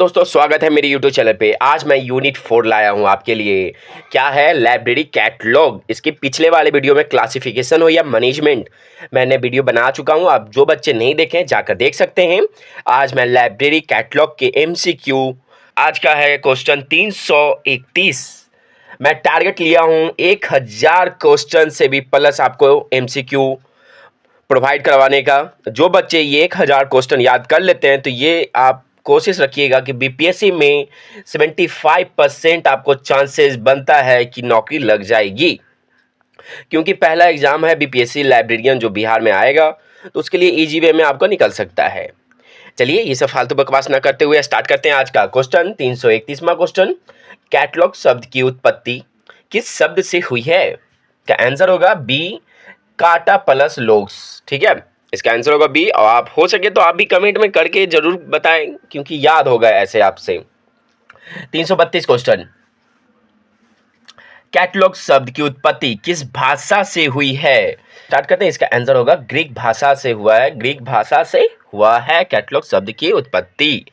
दोस्तों, स्वागत है मेरे YouTube चैनल पे। आज मैं यूनिट 4 लाया हूँ आपके लिए। क्या है? Library catalogue. इसके पिछले वाले वीडियो में क्लासिफिकेशन हो या मैनेजमेंट मैंने वीडियो बना चुका हूँ। आप जो बच्चे नहीं देखें जाकर देख सकते हैं। आज मैं लाइब्रेरी कैटलॉग के MCQ, आज का है क्वेश्चन 331। मैं टारगेट लिया हूँ 1000 क्वेश्चन से भी प्लस आपको MCQ प्रोवाइड करवाने का। जो बच्चे ये 1000 क्वेश्चन याद कर लेते हैं तो ये आप कोशिश रखिएगा कि बीपीएससी में 75% आपको चांसेस बनता है कि नौकरी लग जाएगी, क्योंकि पहला एग्जाम है बीपीएससी लाइब्रेरियन जो बिहार में आएगा, तो उसके लिए इजी वे में आपको निकल सकता है। चलिए ये सब फालतू बकवास ना करते हुए स्टार्ट करते हैं आज का क्वेश्चन। 331वां क्वेश्चन, कैटलॉग शब्द की उत्पत्ति किस शब्द से हुई है? का आंसर होगा बी, काटा प्लस लोग्स। ठीक है, इसका आंसर होगा बी। और आप हो सके तो आप भी कमेंट में करके जरूर बताएं, क्योंकि याद होगा ऐसे आपसे। 332 क्वेश्चन, कैटलॉग शब्द की उत्पत्ति किस भाषा से हुई है? स्टार्ट करते हैं। इसका आंसर होगा ग्रीक भाषा से हुआ है। ग्रीक भाषा से हुआ है कैटलॉग शब्द की उत्पत्ति।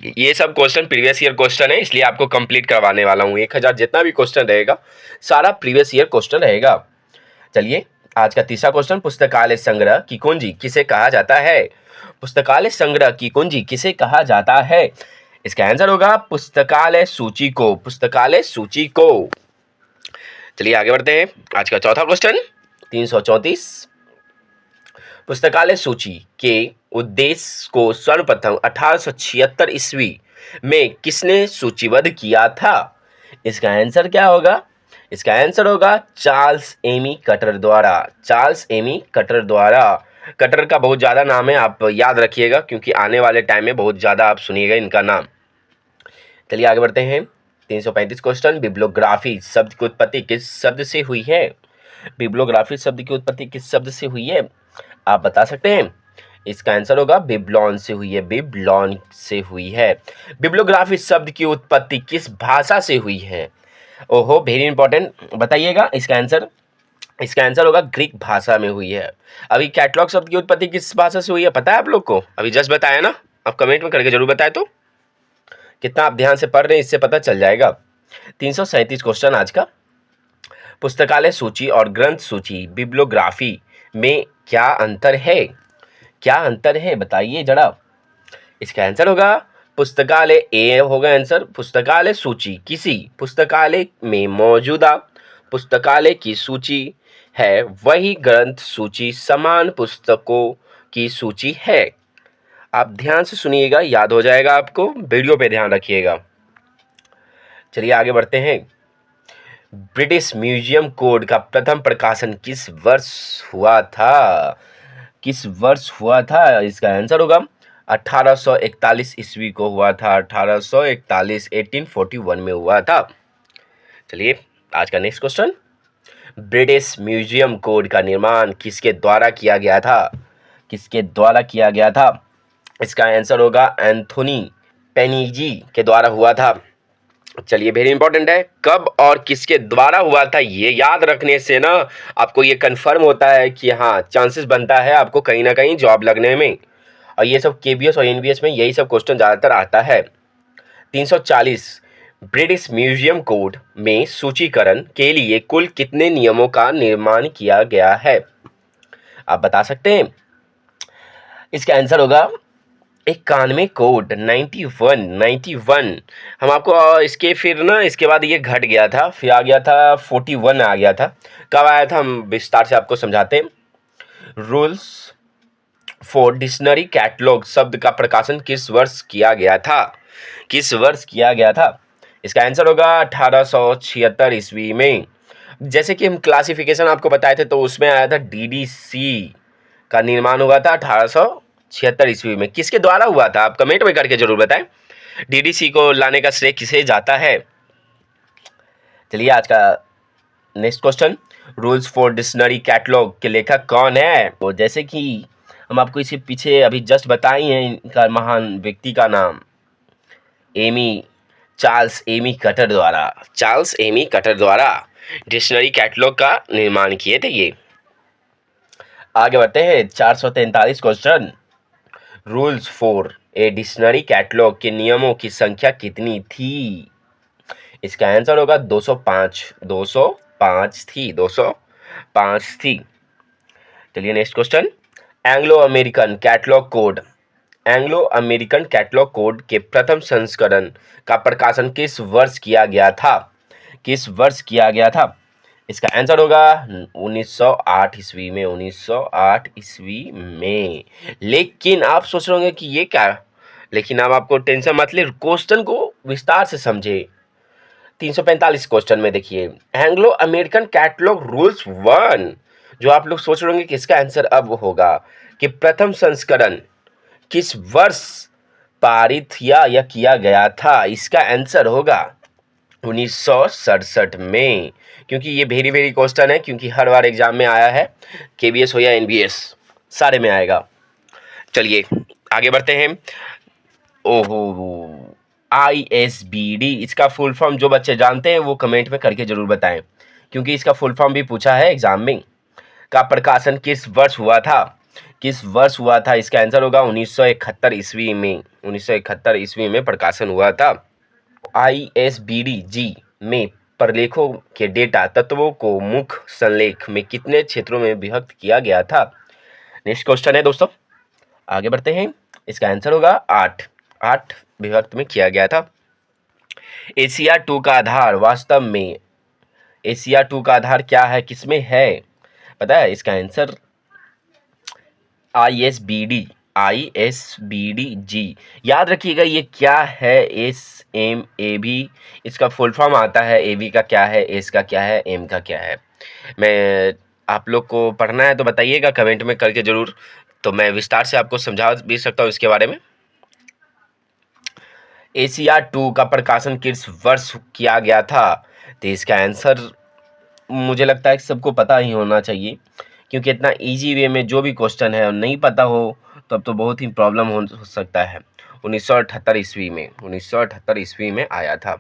ये सब क्वेश्चन प्रीवियस ईयर क्वेश्चन है, इसलिए आपको कंप्लीट करवाने वाला हूँ। 1000 जितना भी क्वेश्चन रहेगा सारा प्रीवियस ईयर क्वेश्चन रहेगा। चलिए आज का तीसरा क्वेश्चन, पुस्तकालय संग्रह की कुंजी किसे कहा जाता है? पुस्तकालय संग्रह की कुंजी किसे कहा जाता है? इसका आंसर होगा पुस्तकालय सूची को। पुस्तकालय सूची को। चलिए आगे बढ़ते हैं। आज का चौथा क्वेश्चन 334, पुस्तकालय सूची के उद्देश्य को सर्वप्रथम 1876 ईस्वी में किसने सूचीबद्ध किया था? इसका आंसर क्या होगा? इसका आंसर होगा चार्ल्स एमी कटर द्वारा। चार्ल्स एमी कटर द्वारा। कटर का बहुत ज़्यादा नाम है, आप याद रखिएगा, क्योंकि आने वाले टाइम में बहुत ज़्यादा आप सुनिएगा इनका नाम। चलिए आगे बढ़ते हैं। 335 क्वेश्चन, बिब्लियोग्राफी शब्द की उत्पत्ति किस शब्द से हुई है? बिब्लियोग्राफी शब्द की उत्पत्ति किस शब्द से हुई है? आप बता सकते हैं। इसका आंसर होगा बिब्लॉन से हुई है। बिब्लॉन से हुई है। बिब्लियोग्राफी शब्द की उत्पत्ति किस भाषा से हुई है? ओहो, वेरी इंपॉर्टेंट, बताइएगा इसका आंसर। इसका आंसर होगा ग्रीक भाषा में हुई है। अभी कैटलॉग शब्द की उत्पत्ति किस भाषा से हुई है पता है आप लोग को? अभी जस्ट बताया ना, आप कमेंट में करके जरूर बताएं तो कितना आप ध्यान से पढ़ रहे हैं, इससे पता चल जाएगा। 337 क्वेश्चन आज का, पुस्तकालय सूची और ग्रंथ सूची बिब्लियोग्राफी में क्या अंतर है? क्या अंतर है बताइए जरा। इसका आंसर होगा पुस्तकालय, ए होगा आंसर। पुस्तकालय सूची किसी पुस्तकालय में मौजूदा पुस्तकालय की सूची है, वही ग्रंथ सूची समान पुस्तकों की सूची है। आप ध्यान से सुनिएगा, याद हो जाएगा आपको। वीडियो पे ध्यान रखिएगा। चलिए आगे बढ़ते हैं। ब्रिटिश म्यूजियम कोड का प्रथम प्रकाशन किस वर्ष हुआ था? किस वर्ष हुआ था? इसका आंसर होगा 1841 ईस्वी को हुआ था। 1841, 1841 में हुआ था। चलिए आज का next question, British museum code का निर्माण किसके द्वारा किया गया था? किसके द्वारा किया गया था? इसका आंसर होगा एंथोनी पेनिजी के द्वारा हुआ था। चलिए वेरी इंपॉर्टेंट है, कब और किसके द्वारा हुआ था ये याद रखने से ना आपको ये कंफर्म होता है कि हाँ चांसेस बनता है आपको कहीं ना कहीं जॉब लगने में। और ये सब केबीएस और एनबीएस में यही सब क्वेश्चन ज़्यादातर आता है। 340, ब्रिटिश म्यूजियम कोड में सूचीकरण के लिए कुल कितने नियमों का निर्माण किया गया है? आप बता सकते हैं। इसका आंसर होगा 91 कोड, 91। हम आपको इसके फिर ना इसके बाद ये घट गया था, फिर आ गया था 41 आ गया था। कब आया था हम विस्तार से आपको समझाते हैं। रूल्स फॉर डिक्शनरी कैटलॉग शब्द का प्रकाशन किस वर्ष किया गया था? किस वर्ष किया गया था? इसका आंसर होगा 1876 ईस्वी में। जैसे कि हम क्लासिफिकेशन आपको बताए थे तो उसमें आया था डीडीसी का निर्माण हुआ था 1876 ईस्वी में। किसके द्वारा हुआ था? आप कमेंट में करके जरूर बताएं। डीडीसी को लाने का श्रेय किसे जाता है? चलिए आज का next question, rules for dictionary catalogue के लेखक कौन है? तो जैसे कि हम आपको इसे पीछे अभी जस्ट बताए हैं, इनका महान व्यक्ति का नाम चार्ल्स एमी कटर द्वारा। चार्ल्स एमी कटर द्वारा डिक्शनरी कैटलॉग का निर्माण किए थे ये। आगे बढ़ते हैं। 443 question, rules for a dictionary catalogue के नियमों की संख्या कितनी थी? इसका आंसर होगा 205। 205 थी, 205 थी। चलिए next question. Anglo American catalogue code, Anglo American catalogue code के प्रथम संस्करण का प्रकाशन किस वर्ष किया गया था? किस वर्ष किया गया था? इसका आंसर होगा 1908 ईस्वी में, 1908 ईस्वी में। लेकिन आप सोच रहे होंगे कि ये क्या, लेकिन अब आपको टेंशन मत ले, क्वेश्चन को विस्तार से समझे। 345 क्वेश्चन में देखिए, एंग्लो अमेरिकन कैटलॉग रूल्स 1, जो आप लोग सोच रहे होंगे कि इसका आंसर अब होगा कि प्रथम संस्करण किस वर्ष पारित या किया गया था? इसका आंसर होगा 1967 में, क्योंकि ये वेरी वेरी क्वेश्चन है, क्योंकि हर बार एग्जाम में आया है, केबीएस हो या एनबीएस, सारे में आएगा। चलिए आगे बढ़ते हैं। ओहो, ISBD, इसका फुल फॉर्म जो बच्चे जानते हैं वो कमेंट में करके जरूर बताएं, क्योंकि इसका फुल फॉर्म भी पूछा है एग्जाम में। का प्रकाशन किस वर्ष हुआ था? किस वर्ष हुआ था? इसका आंसर होगा 1971 ईस्वी में, 1971 ईस्वी में प्रकाशन हुआ था। ISBD में प्रलेखों के डेटा तत्वों को मुख्य संलेख में कितने क्षेत्रों में विभक्त किया गया था? नेक्स्ट क्वेश्चन है दोस्तों, आगे बढ़ते हैं। इसका आंसर होगा 8 विभक्त में किया गया था। एशिया 2 का आधार वास्तव में, एशिया 2 का आधार क्या है, किसमें है पता है? इसका आंसर ISBD। याद रखिएगा ये क्या है, SMAB, इसका फुल फॉर्म आता है। AB का क्या है, S का क्या है, M का क्या है? मैं आप लोग को पढ़ना है तो बताइएगा कमेंट में करके जरूर, तो मैं विस्तार से आपको समझा भी सकता हूँ इसके बारे में। एशिया 2 का प्रकाशन किस वर्ष किया गया था? तो इसका आंसर मुझे लगता है कि सबको पता ही होना चाहिए, क्योंकि इतना इजी वे में जो भी क्वेश्चन है और नहीं पता हो तब तो बहुत ही प्रॉब्लम हो सकता है। 1978 ईस्वी में, 1978 ईस्वी में आया था।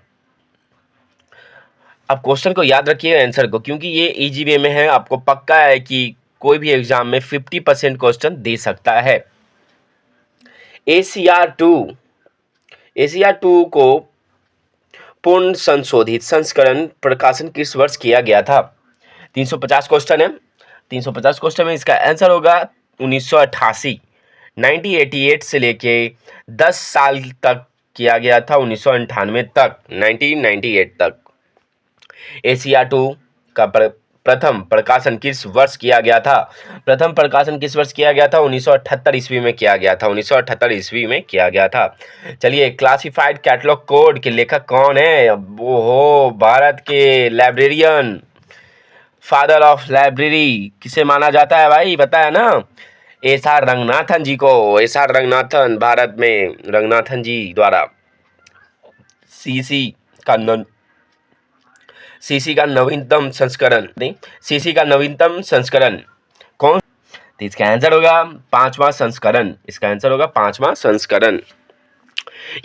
अब क्वेश्चन को याद रखिए आंसर को, क्योंकि ये इजी वे में है, आपको पक्का है कि कोई भी एग्जाम में 50% क्वेश्चन दे सकता है। एशिया 2 को पूर्ण संशोधित संस्करण प्रकाशन किस वर्ष किया गया था? 350 क्वेश्चन है। 350 क्वेश्चन में इसका आंसर होगा 1988। 1988 से लेके 10 साल तक किया गया था, 1998 तक, 1998 तक। एशिया 2 का प्रथम प्रकाशन किस वर्ष किया गया था? प्रथम प्रकाशन किस वर्ष किया गया था? 1978 ईस्वी में किया गया था, 1978 ईस्वी में किया गया था। चलिए, क्लासिफाइड कैटलॉग कोड के लेखक कौन है? वो हो भारत के लाइब्रेरियन, फादर ऑफ लाइब्रेरी किसे माना जाता है भाई, पता है ना? SR रंगनाथन जी को। SR रंगनाथन, भारत में रंगनाथन जी द्वारा सीसी का नवीनतम संस्करण, नहीं, सीसी का नवीनतम संस्करण कौन? तो इसका आंसर होगा 5वां संस्करण। इसका आंसर होगा 5वां संस्करण।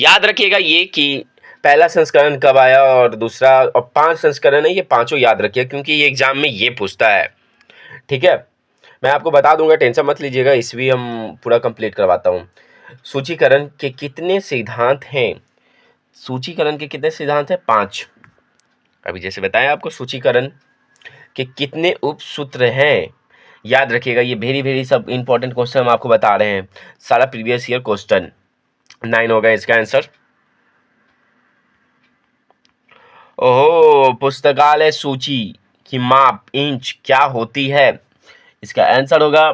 याद रखिएगा ये कि पहला संस्करण कब आया और दूसरा, और 5 संस्करण है, ये पांचों याद रखिए, क्योंकि ये एग्जाम में ये पूछता है। ठीक है, मैं आपको बता दूंगा, टेंशन मत लीजिएगा, इसवी हम पूरा कंप्लीट करवाता हूँ। सूचीकरण के कितने सिद्धांत हैं? सूचीकरण के कितने सिद्धांत हैं? 5। अभी जैसे बताया आपको, सूचीकरण के कितने उपसूत्र हैं? याद रखिएगा, ये वेरी वेरी सब इंपॉर्टेंट क्वेश्चन हम आपको बता रहे हैं, सारा प्रीवियस ईयर क्वेश्चन। 9 होगा इसका आंसर। ओहो, पुस्तकालय सूची की माप इंच क्या होती है? इसका आंसर होगा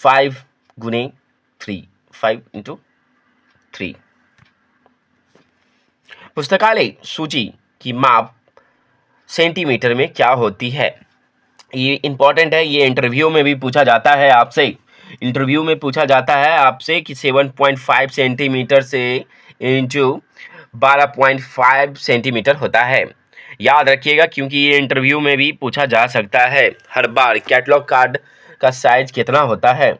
5x3, 5x3। पुस्तकालय सूची की माप सेंटीमीटर में क्या होती है? ये इंपॉर्टेंट है, ये इंटरव्यू में भी पूछा जाता है आपसे। इंटरव्यू में पूछा जाता है आपसे कि 7.5 सेंटीमीटर से इंटू 12.5 सेंटीमीटर होता है। याद रखिएगा, क्योंकि ये इंटरव्यू में भी पूछा जा सकता है हर बार। कैटलॉग कार्ड का साइज कितना होता है?